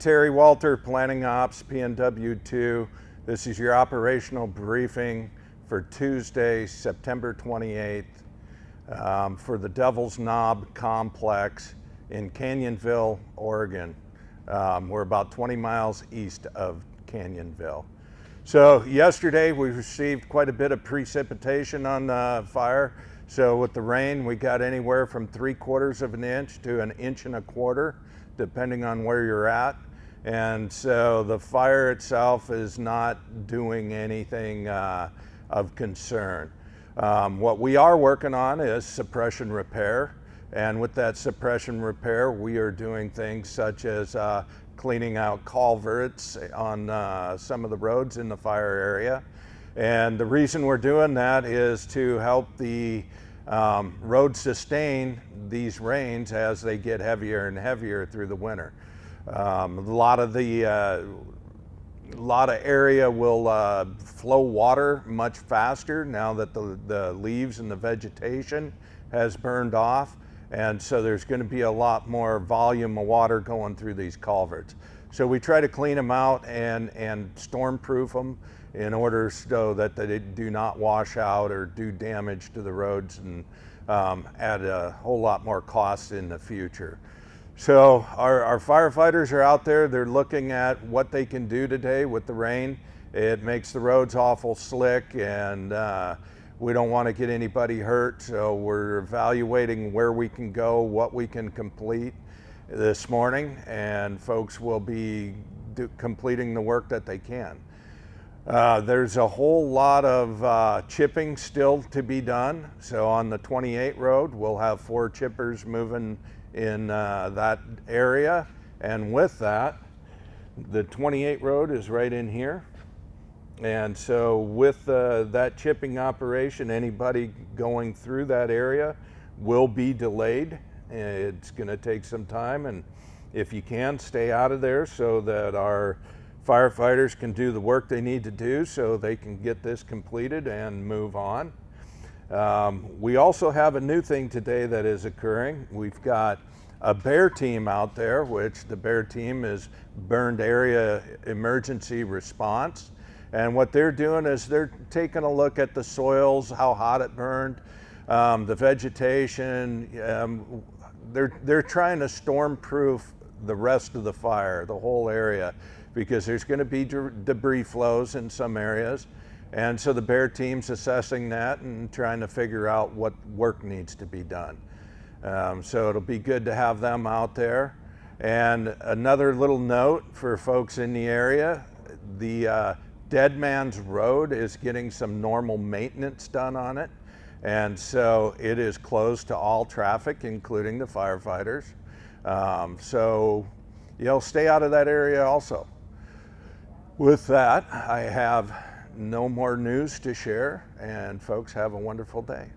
Terry Walter, Planning Ops, PNW2. This is your operational briefing for Tuesday, September 28th for the Devil's Knob Complex in Canyonville, Oregon. We're about 20 miles east of Canyonville. So yesterday we received quite a bit of precipitation on the fire. So with the rain, we got anywhere from 3/4 of an inch to 1.25 inches, depending on where you're at. And so the fire itself is not doing anything of concern. What we are working on is suppression repair. And with that suppression repair, we are doing things such as cleaning out culverts on some of the roads in the fire area. And the reason we're doing that is to help the road sustain these rains as they get heavier and heavier through the winter. A lot of area will flow water much faster now that the leaves and the vegetation has burned off. And so there's going to be a lot more volume of water going through these culverts. So we try to clean them out and storm-proof them in order so that they do not wash out or do damage to the roads and add a whole lot more costs in the future. So our firefighters are out there. They're looking at what they can do today with the rain. It makes the roads awful slick, and we don't want to get anybody hurt, so we're evaluating where we can go, what we can complete this morning, and folks will be completing the work that they can. There's a whole lot of chipping still to be done. So on the 28 road, we'll have 4 chippers moving in that area. And with that, the 28 road is right in here. And so with that chipping operation, anybody going through that area will be delayed. It's going to take some time, and if you can, stay out of there so that our firefighters can do the work they need to do so they can get this completed and move on. We also have a new thing today that is occurring. We've got a bear team out there, which the bear team is Burned Area Emergency Response. And what they're doing is they're taking a look at the soils, how hot it burned, the vegetation. They're trying to storm-proof the rest of the fire, the whole area, because there's going to be debris flows in some areas. And so the bear team's assessing that and trying to figure out what work needs to be done. So it'll be good to have them out there. And another little note for folks in the area, the Dead Man's Road is getting some normal maintenance done on it. And so it is closed to all traffic, including the firefighters. So stay out of that area also. With that, I have no more news to share, and folks, have a wonderful day.